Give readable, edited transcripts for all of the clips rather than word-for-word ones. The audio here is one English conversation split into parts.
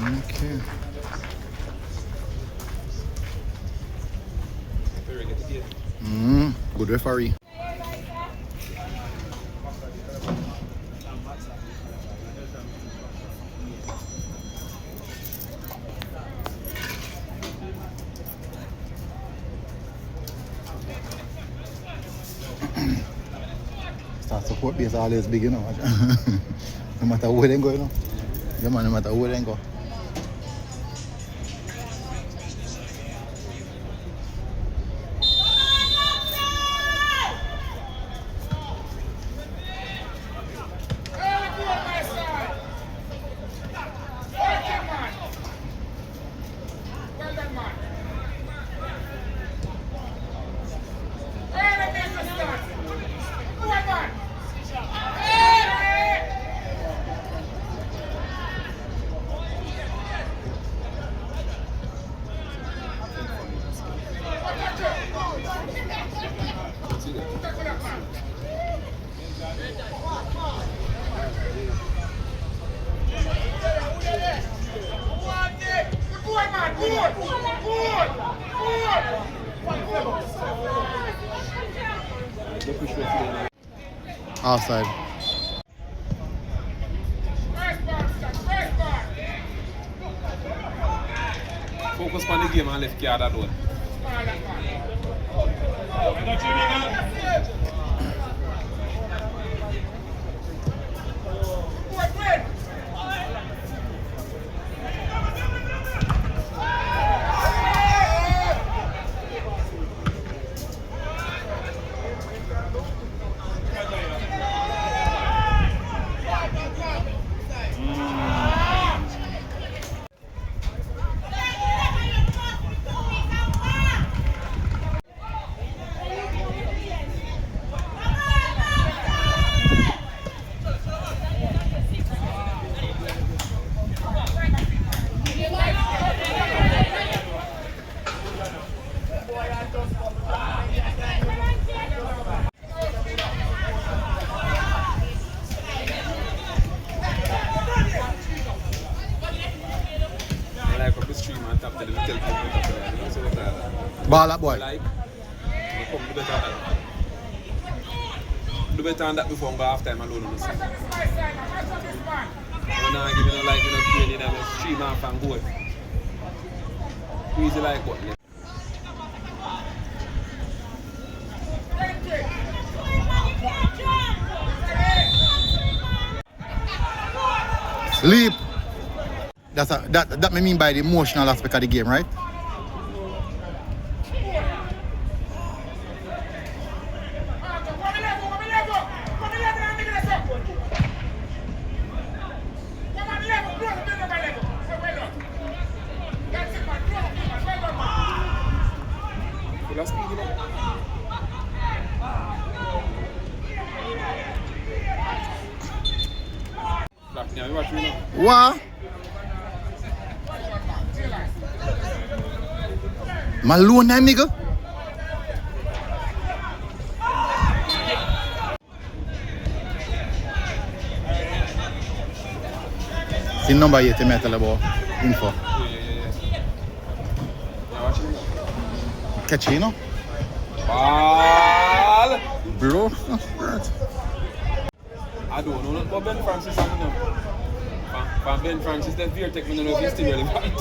Okay. Good referee. Start support base always big, you know. No matter where they go, you know. Yeah, man, no matter where they go. Outside. Focus on the game and left card alone. Ball up, boy. Like, do better than that before I go half time alone on the side. I'm not giving no like, training and stream off and go. Easy like what? Sleep. That may mean by the emotional aspect of the game, right? What? Malone, that nigga? See number 8 metal about info. Catch you know? Ball! Bro. I don't know about Ben Francis. I don't know. From Ben Francis, that fear take me to know if he's still relevant.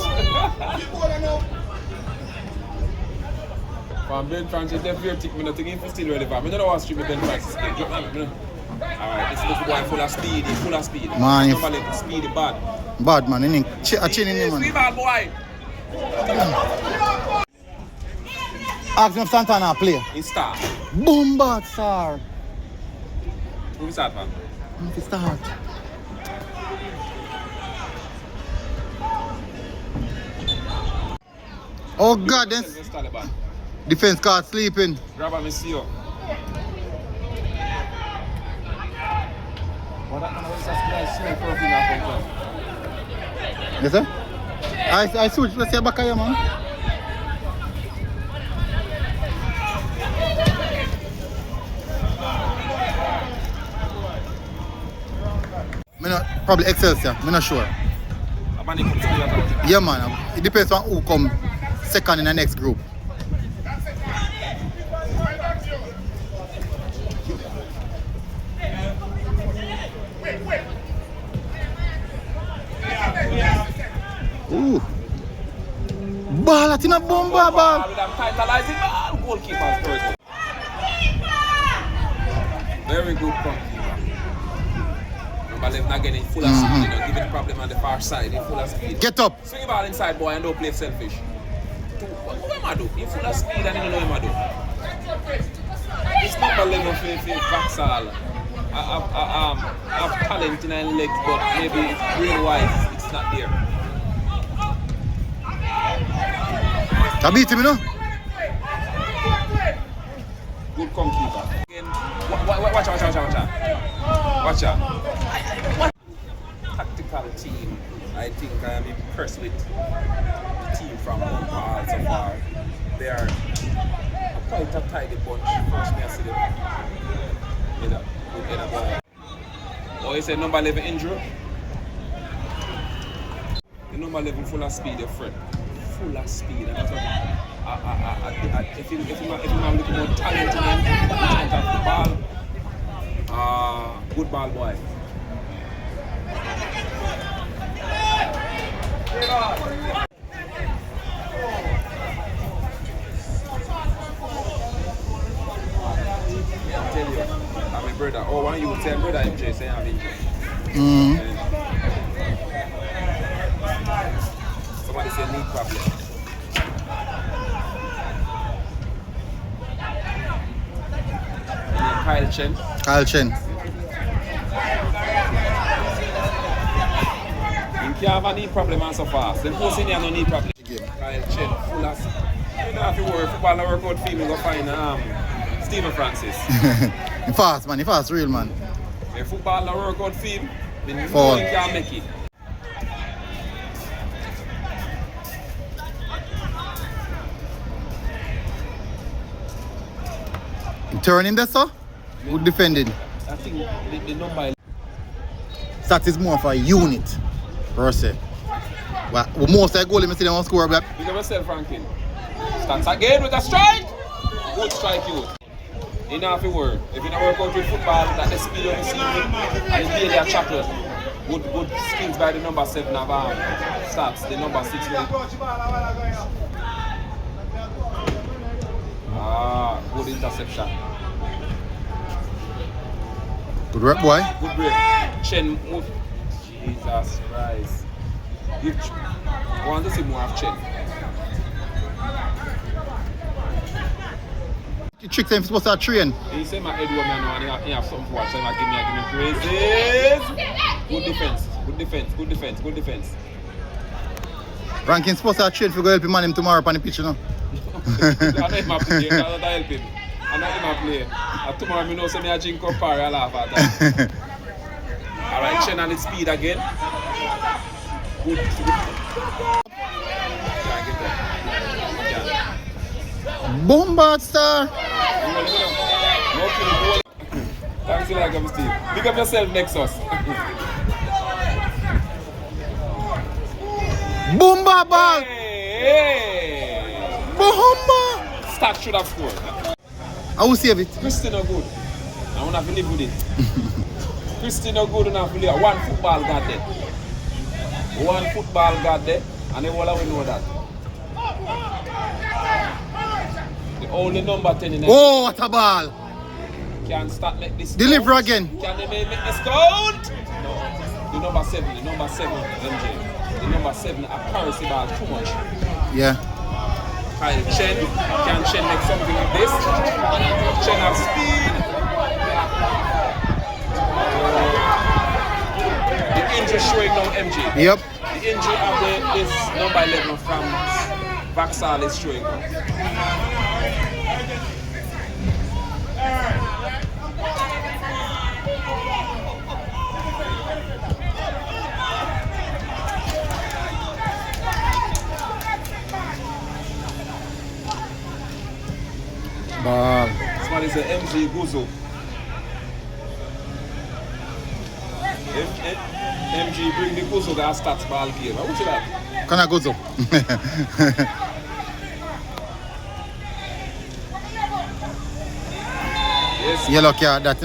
From Ben Francis, that fear take me to think if he's still relevant. I don't know what stream with Ben Francis. Alright, this little boy full of speed. He's full of speed. Man, Number little speedy bad. Bad man, he a chin in him, man. Speed bad boy. Ask him if Santana play. He start. Boom, bad, sir. Who is that, man? He start. Oh God, this defense card sleeping. Grab him and see you. Yes, sir? I switch. Let's see back here, man. Me not, probably Excelsior. I'm not sure. Manny comes to that. Yeah, man. It depends on who come second in the next group. Ooh. Ball at in a bomba ball. With them titalizing ball. Goalkeeper's first. Very good goalkeeper. Number 11 again in full of speed. You know, giving the problem on the far side in full of speed. Get up. Swing the ball inside, boy, and don't play selfish. What am I do? In full of speed and you don't know what am I do. This number 11 for Vauxhall. I have talent in her legs, but maybe brain-wise, it's not there. I beat him, you know? Good goalkeeper. Again, watch out. Watch out. Tactical team. I think I am impressed with the team from Vauxhall so far. They are quite a tidy bunch. First, me I see them. Oh, you said number 11 injury? The number 11 full of speed, your friend. Full of speed. And that's what if you have a little more talent in him, the ball, good ball boy. Yeah, I tell you, I'm a brother. Oh, why you tell brother MJ say I'm injured? Somebody say knee problem. Kyle Chen. You can't have a knee problem so fast. Then post in here no knee problem. Kyle Chen, full of. You don't have to worry. Football and workout film, you go find Stephen Francis. He fast, man. He fast, real, man. If football and workout film, then you Fall. can't make it. Turning there, sir? Good defending. I think the number. STATS is more of a unit, per se. Well, most of the goal, you see them on score, but Pick up yourself, Franklin. STATS again with a strike. Good strike, you. You don't have to worry. If you don't work out with football, that the speed of the season and it's really a chocolate. Good skills by the number 7 of STATS, the number 6 with good interception. good work, boy. Good break. Chen move. Jesus Christ. I want to see more of Chen. You trick them supposed to train. He say my head woman now and he have something to watch. So he give me praises. Good defense. Rankin supposed to train for go help him man him tomorrow on the pitch, you know. I know him a play. I don't help him. I know him a play. And tomorrow I know say me a drink up par. I laugh at that. Alright, Chen on its speed again. Good. Bombard star. Thanks you like Steve. Pick up yourself, Nexus. Bomba ball. Hey. Bomba. STATS should have scored. I will save it. Christy no good. I want to live with it. Christy no good enough to live. One football got there. And they all will know that. The only number 10 in the Oh, what a ball. can start make this Deliver count. again. Can they make this count? No. The number 7, MJ. The number 7, a Paris ball too much. Yeah. Kyle Chen. Can Chen make something of this? Chen have speed. The injury showing now, MJ. Yep. The injury of this number 11 from Vauxhall is showing now. Ball. This one is a MG Guzo. MG bring the Guzo to stats ball game. What you that? Can I go to? Yes. Yellow card that.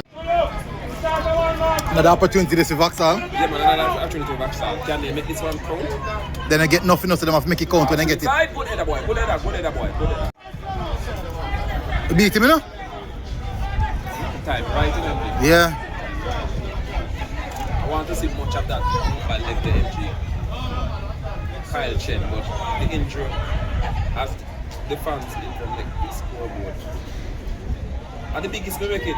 Another opportunity this with Vauxhall. Yeah, man, another opportunity with Vauxhall. Can they make this one count? Then I get nothing else, so they have to make it count when they get it. Side, good header boy, good header, good header boy, good header. Beat him, you know? Time, right in MG. Yeah. I want to see much of that by left the MG. Kyle Chen, but the injury has the fans in from the scoreboard. And the biggest we make it.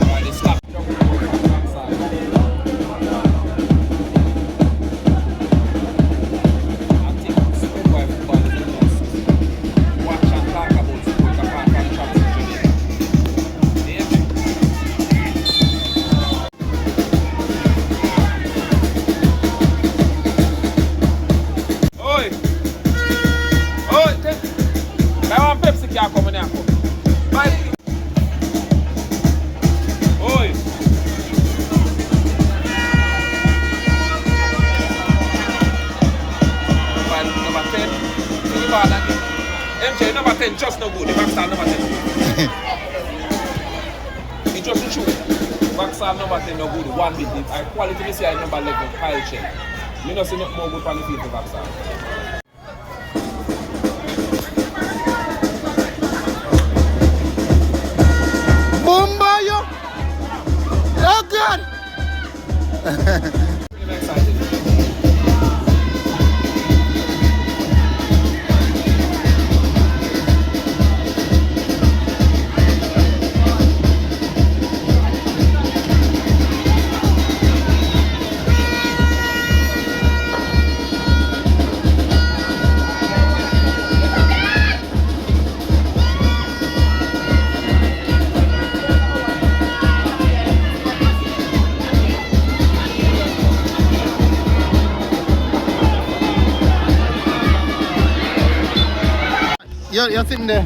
Alright, it's stopped. MJ number 10 just no good. The Vauxhall number 10. He just the truth. Vauxhall number 10 no good. One bit. I quality me see I number 11 Kyle Chen. Me no see not more good on the field for Vauxhall. Bombayo! Oh God! I'm excited. You're sitting there.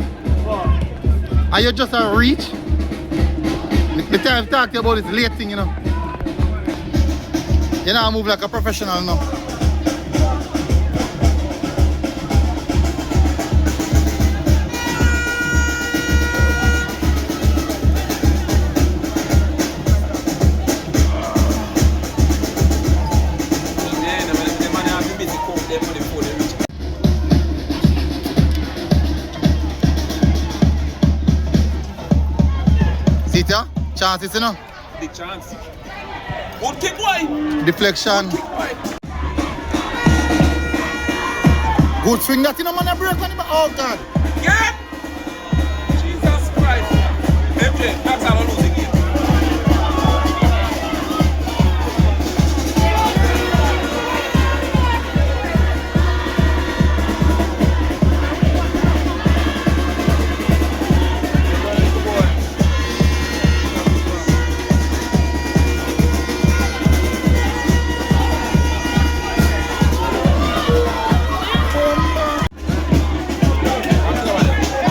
Are you just a reach? The time I've talked about this late thing, you know. You know, I move like a professional now. Chances, you know? Big chance. Good kick, boy. Deflection. Good kick, boy. Good swing that, you know, man. I break on the back. Oh, God. Yeah. Jesus Christ. MJ, that's how I lose the game.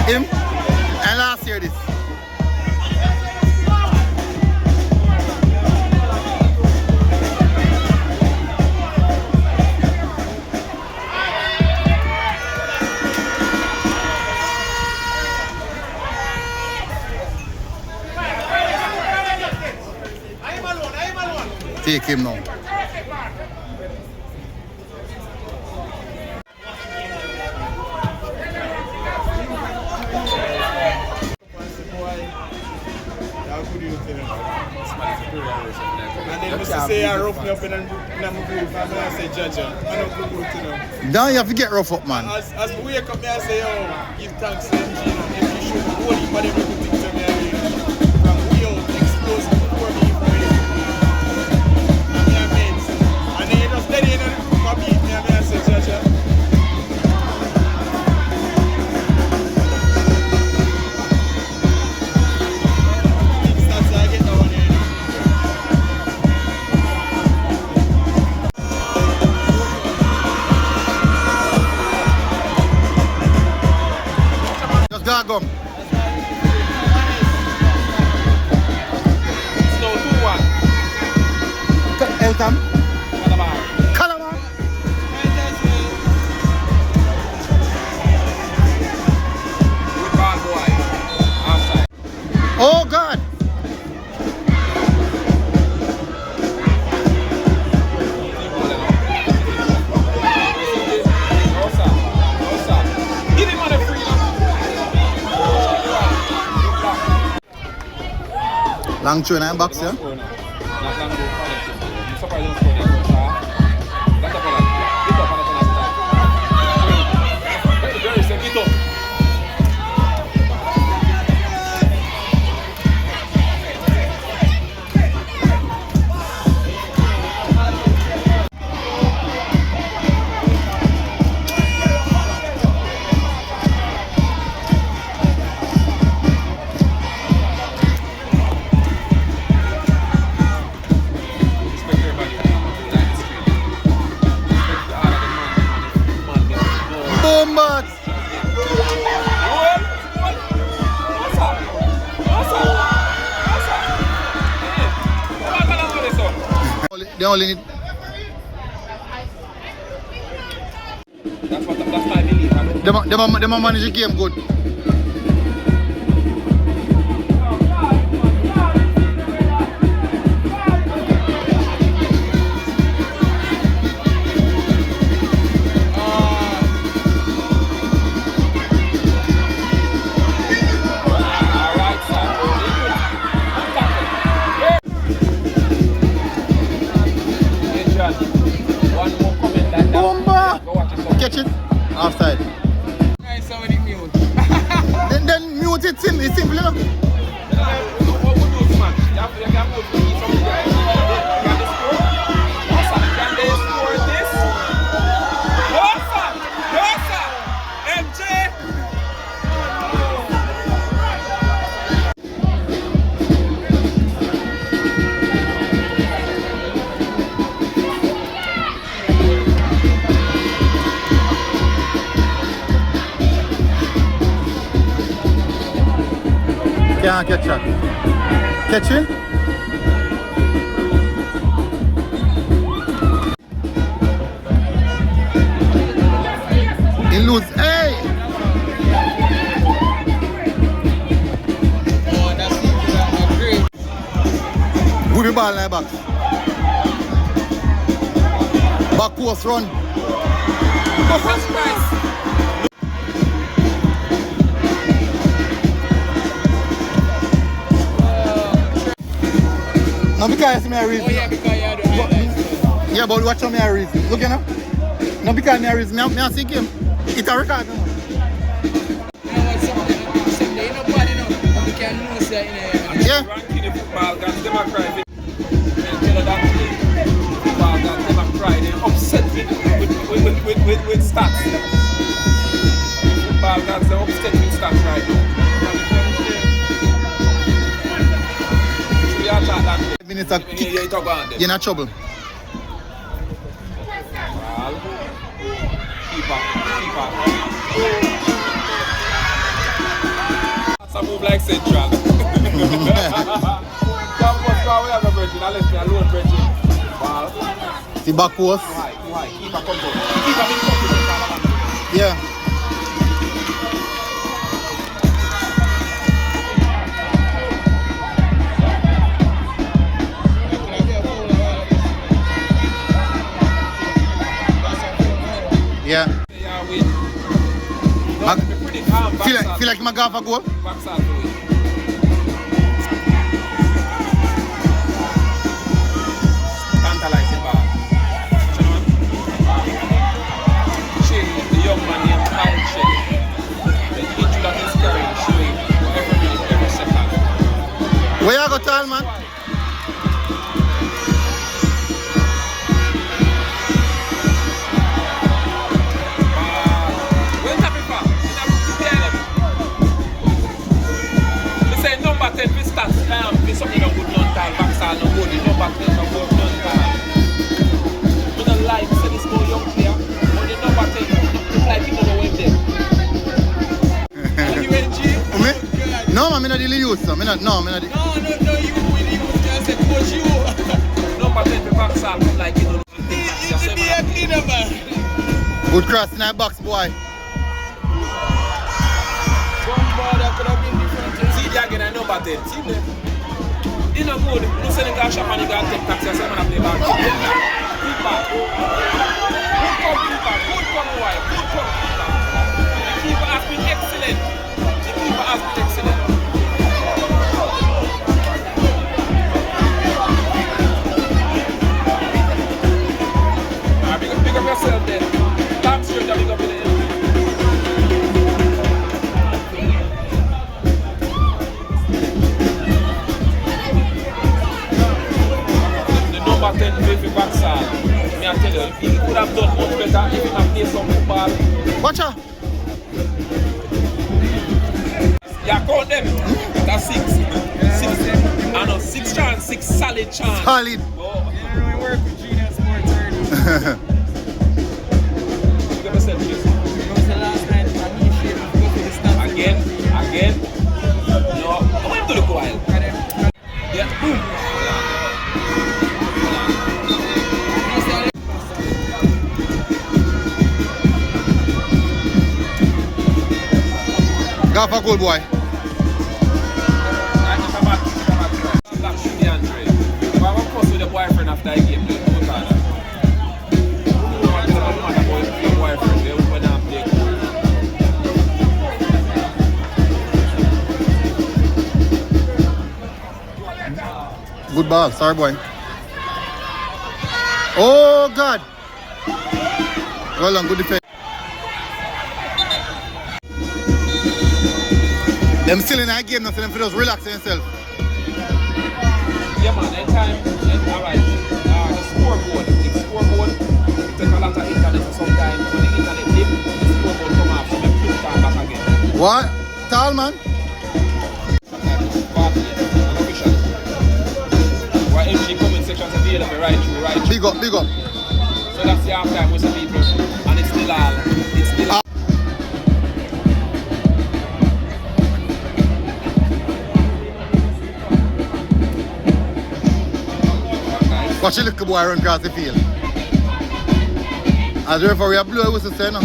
Him and last year this. Take him now. And then Mr. say I rough me up in a move, and I say judge, I don't go good to know. Now you have to get rough up, man. As we wake up, I say, oh, give thanks to MG, you know, MG show the whole heap of them good things to me, you know, from wheel, explosive, before me, and me amazed. And then you just steady in and beat me, and I say, judge, Long train and box, yeah? Not long go college. I'm surprised they don't score there. That's a penalty. Get up on the penalty. Very say get up. They only need. That's my belief. Them manage the game good. Catch it. Offside. Nice, somebody mute. then mute it. It's simple enough. Can't catch that. Catch it? He lose. Hey! Oh, that's great. Good the ball in the box. Back post run. No, because you see me a reason. Oh yeah, because you had the highlights. Yeah, but watch how me a reason. Look you know. No, because me a reason. Me a see game. It's a record. You know what, someday you know bad enough, and we can lose that in there. Yeah. Ranking the football guys, them a cry. Football guys, them a cry. They're upset with stats. Football guys, they're upset with stats right now. Minutes of kick. You talk about this. You're in trouble. Keeper. That's a move like Central. The back post. Keeper comes up. Keeper been confident. Yeah. Yeah. Feel like my golf a goal? Vauxhall. Tantalizing ball. Shane, the young man named Kyle Shane. The injury that is carrying showing every minute, every second. Where you go, tall man? Something that would not die, Vauxhall no good, no back then no good, no die. We don't like, say this more young player, but the number 10, look like people know him there. Are you NG? No, man, I'm not the youth, so I'm not, no, I'm not the... No, you with you, just say coach you. Number 10 for Vauxhall, look like you know. He's the DM leader, man. Good cross in that box, boy. One ball that could have been different. See the again, I know about it. See there. You know good. No Senegal shop and you got to take taxi. I say man I play back. Good back. Good come, wide. Good come, keeper. The keeper has been excellent. play some football. Watch out. Yeah, count them. That's 6. 6. I know, 6 chance, 6 solid chance. Solid. Oh. You know, I work with Genius Sports early. Give us a piece. It was the last night for me, shit. Go for the stats. Again. No, I went to the wild. Yeah, boom. Go for goal, boy. With the boyfriend after I game, Good ball, sorry boy. Oh God. Well done, good defense. Them still in that game, nothing them for just relaxing themselves. Yeah man, anytime, alright. The scoreboard, it take a lot of internet for some time. When the internet dip, the scoreboard come off, so they put that back again. What? Tall man? Sometimes it's party, unofficial. Why MG comment section to be right through. Big up. So that's the half time with some people, and it's still all. Watch the little boy run across the field. As the referee, blow a whistle say no.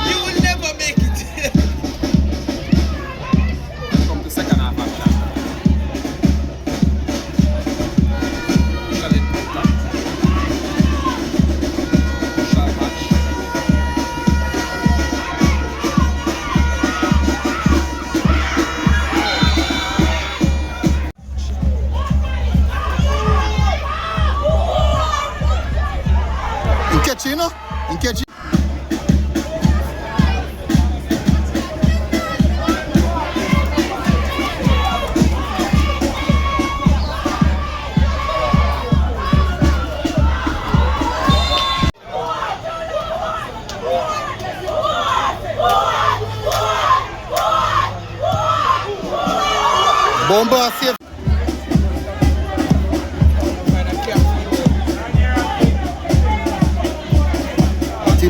You will never make it. Come to second half action. Shot match. You know? In catch it. Bomba safe.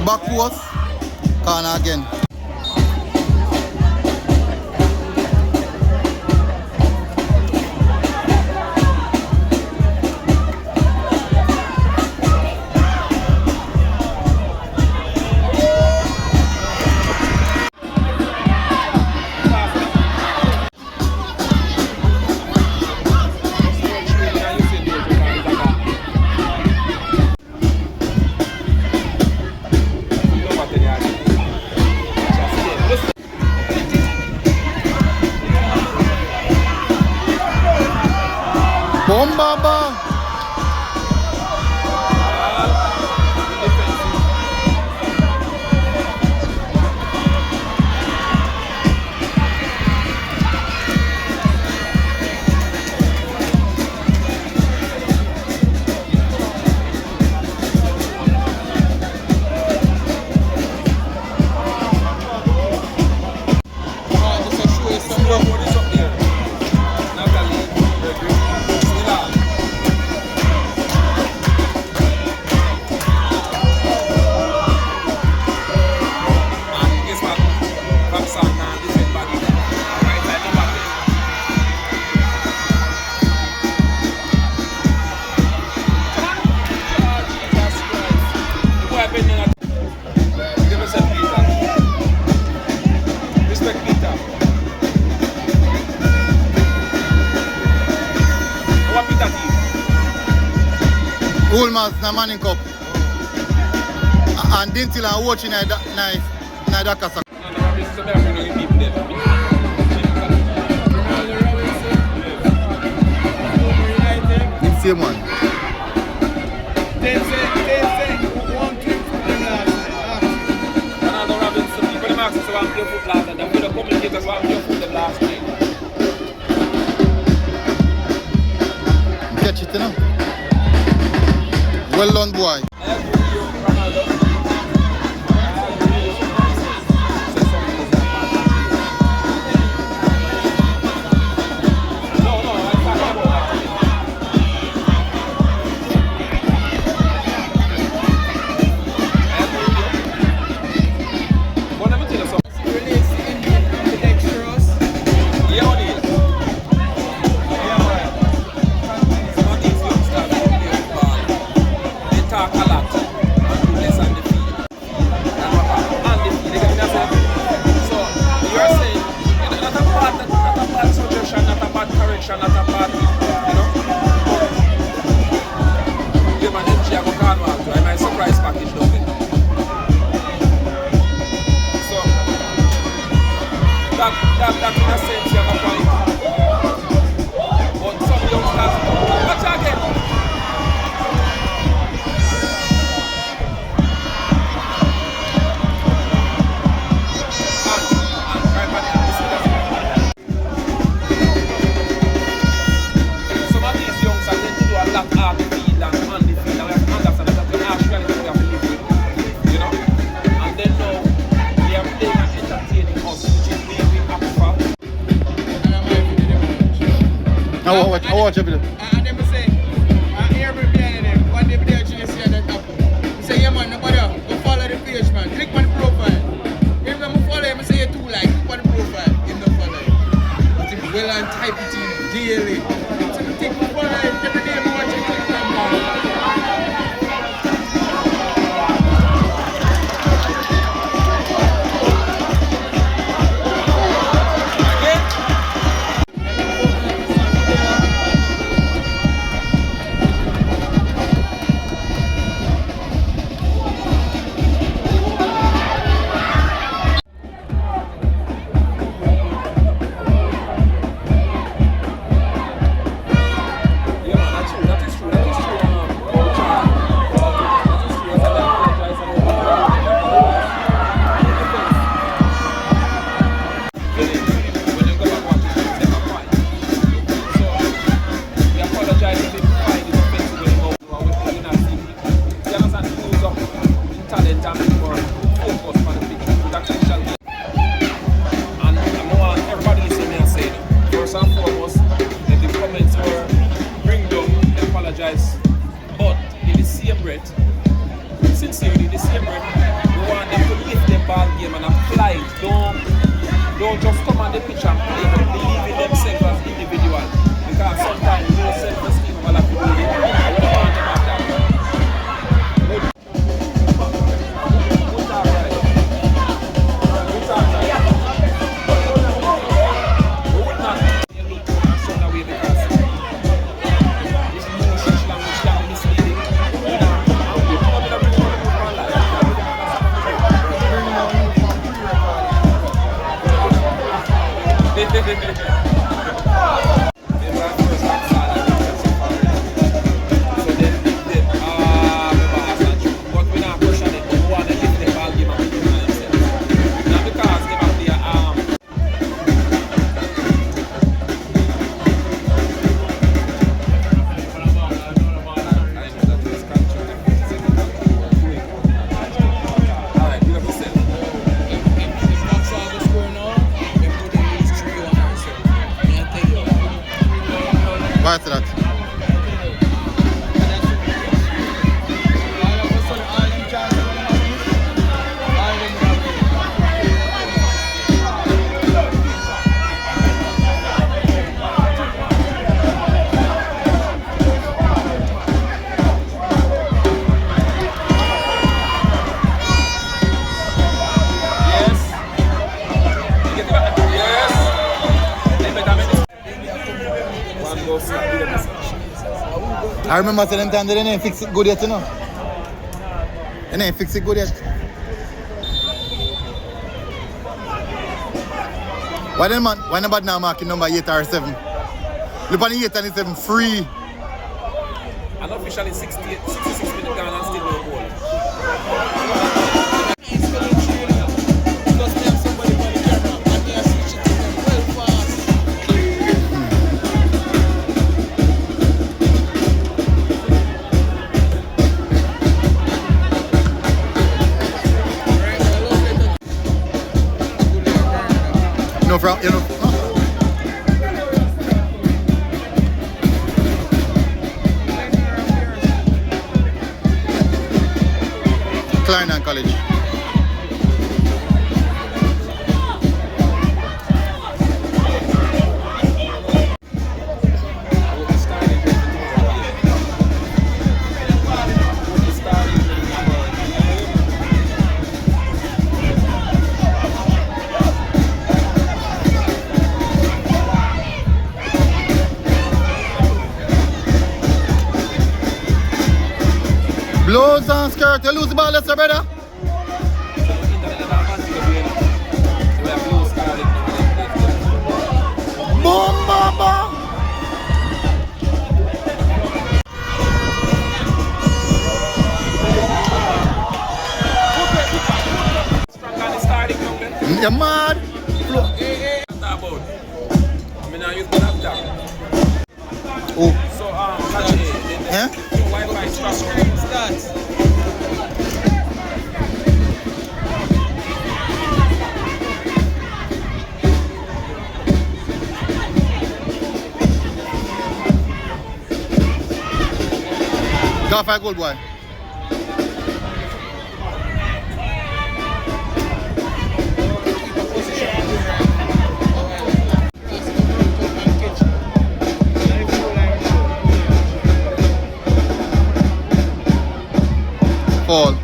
Back post, corner again. Bomba. Ulmas na Manning Cup. And then till I watching na Dakasa. It's same one. They say, one thing for them last night. Ronaldo Robinson, people in Marks want to play foot last night. The communicators want to play foot last night. you know. Well done, boy. I watch every day. And then say, I hear me behind them. One day, I actually see that happen. I say, yeah, man, nobody go follow the page, man. Click on the profile. If I'm follow him, I say, you too, like, click on the profile. Him don't follow him. But if well and type it in daily. So I think I follow him every day, I watch it. Click on him. But in the same breath, sincerely, the same breath, we want them to lift the ball game and apply it. Don't just come on the pitch and play, but believe in themselves as individuals. Because sometimes no self-esteem of other people. We don't want them at that. Why is that? I remember saying them time they didn't fix it good yet, you know. They didn't fix it good yet. Why then man? Why nobody now marking number 8 or 7? Look on the 8 and 7 free. Unofficially 66 minutes down and still no goal. Klein College. Blows and skirt, you lose the ball, let's brother. Boom, boom, boom. You're mad. Oh. So, Eh? Wi-Fi structure. STATHS. Go for a goal, boy. Fall.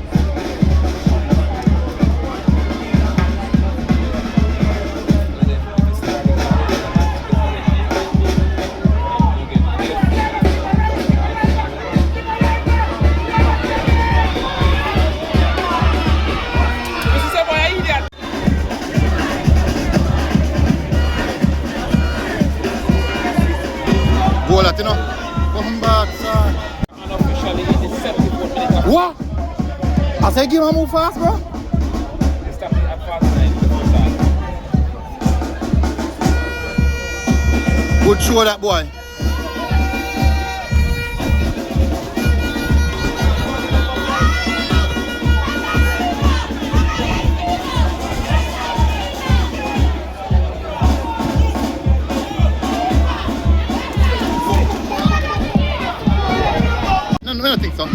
Goal at, you know. Come back, son. Unofficially, it is 74 minutes. What? I say give him move fast, bro. They stopped it at past 9 the first half. Good show that boy. No, I don't think so.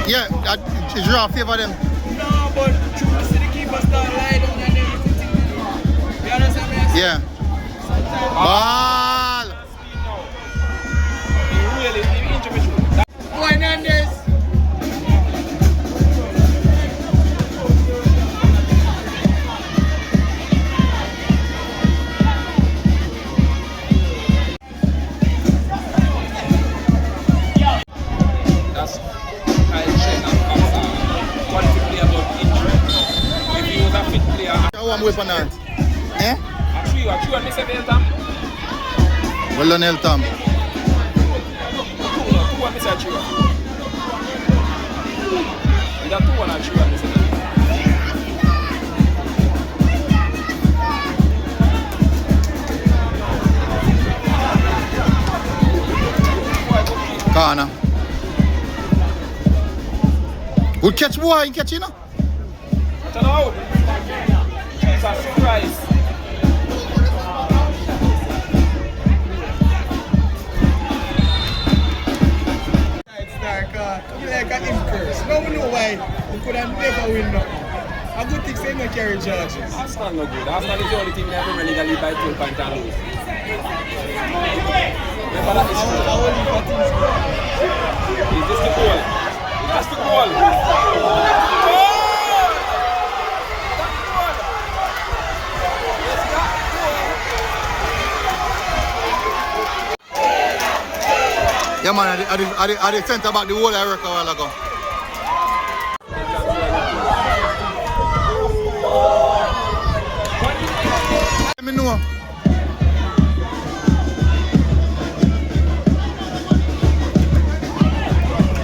Yeah, I draw favor them. No, but true, see the keeper start lie down and then you understand me? Yeah. Ball. Boy, Hernandez. That's Kyle Chen and Vauxhall. Quality player but injured. If he was a fit player, I'm weapon on. Eh? I miss every time. Well done, El Tom. Two I miss a chew. That two one I chew I miss it. Corner. Good catch, boy. You catch, you know? I don't know. It's a surprise. Like a him curse. Now we know why he could have never win nothing. A good thing say no carry charges. Arsenal no good. Arsenal is the only team that never really by 12 points and lose. Remember that is true. I will leave for things. Is this the goal? Is this the goal? Goal! Yeah, man, I the centre back the whole I work a while ago. Let me know.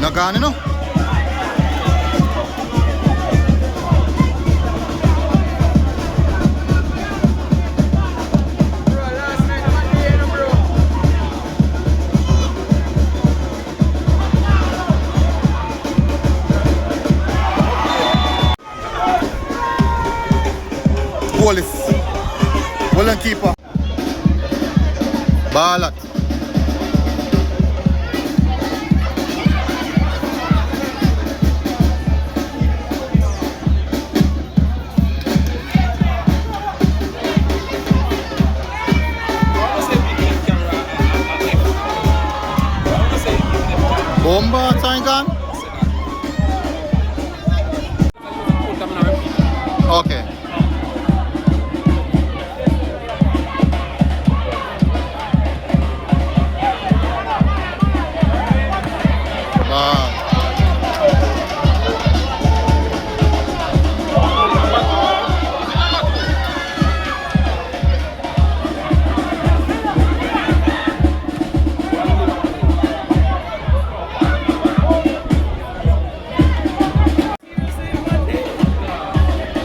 Not gone, you know? Wallace. Well done, keeper. Ballat. Bomba time gone? Okay. Wow.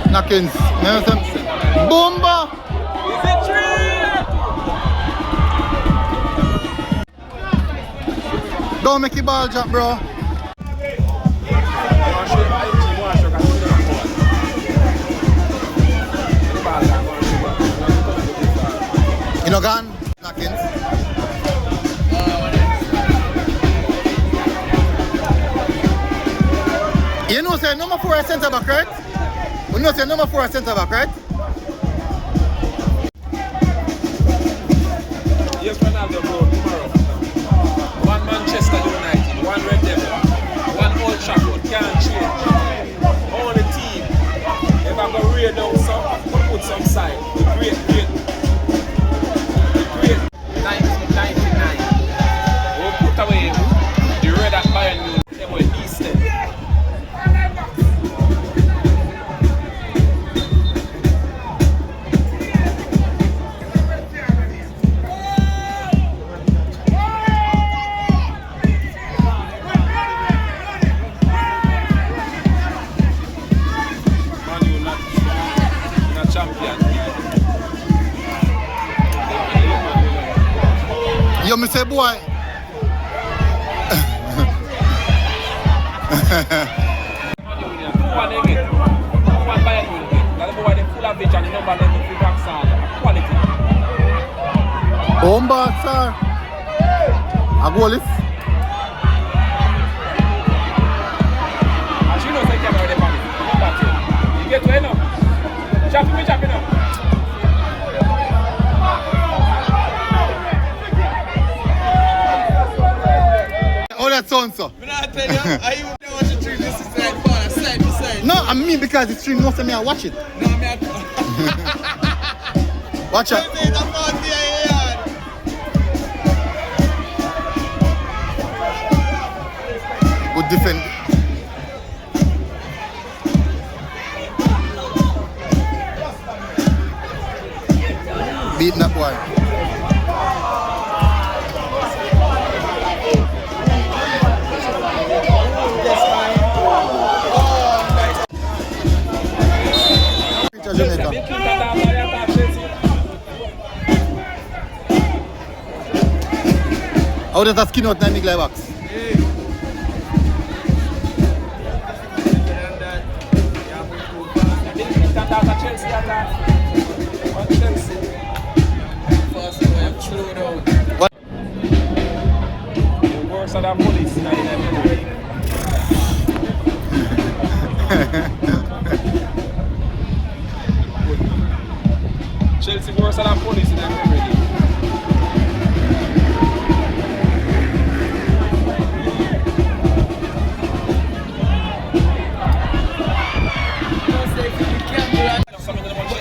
Knockins. Bomba! Is it true? Don't make your ball drop, bro. You know, gone? Knockins. You know, say number 4 is centre back, right? You know, say number 4 is centre back, right? Yes, Ronaldo, bro, tomorrow. One Manchester United, one Red Devil, one Old Trafford, can't change. Only team. If I go read down some, put some side. The great. 1999. We'll put away the red at Bayern Munich. They were Eastern. Yo, me say, boy. Bomba, sir. A goal is. You get to end up. Chopping up. All that sound, sir. I'm not telling you, I even don't watch the stream this side to side. No, I mean because the stream knows me I watch it. No, I'm not. Watch out. Good defend. Beating that boy. Jamaica. How does that skin out in the glove box? What? Worse than police in Chelsea worse than police in America.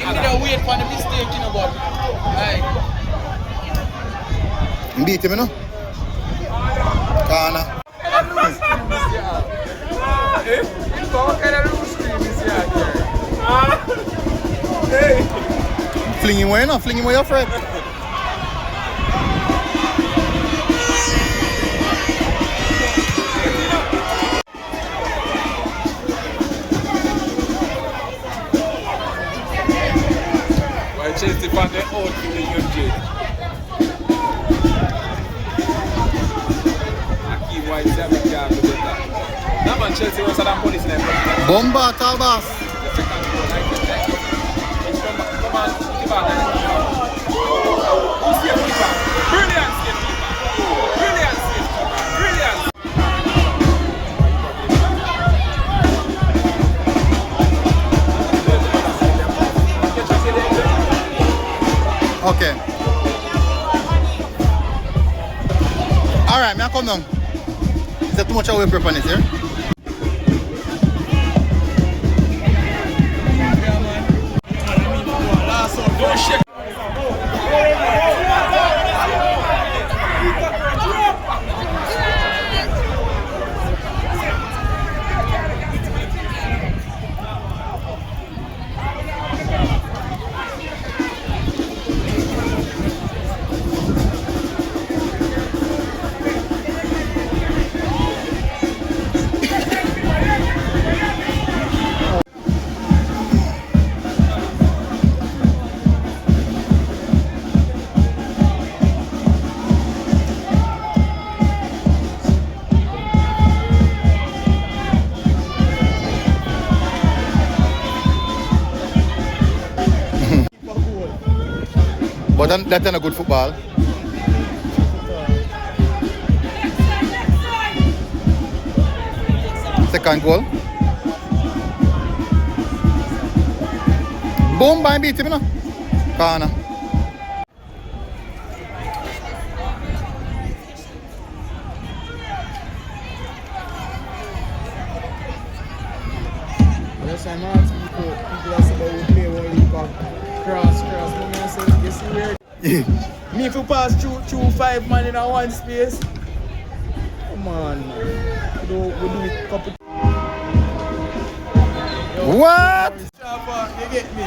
You don't wait for the mistake, you know, but right. Beat him, you know? Corner. Fling him away, no? Fling him away, Fred. Chelsea fan the out in the UJ. Aki White say we can't do that. That man Chelsea was at police in the Bomba, Talbas. second goal, like that. Come on, give on. Who's your keeper? Brilliant save keeper. Brilliant save keeper. Brilliant. Okay. Alright, me I come down. Is that too much away prep on it here? Yeah, man. Last one. Don't shake. But that's not a good football. Second goal. Boom, by beat him, you know. Corner. Yes, I'm asking people that's about we play one league of cross. But I say, you see where? Me if you pass through 5 man in a one space. Come on, man. We do it couple. What? You get me?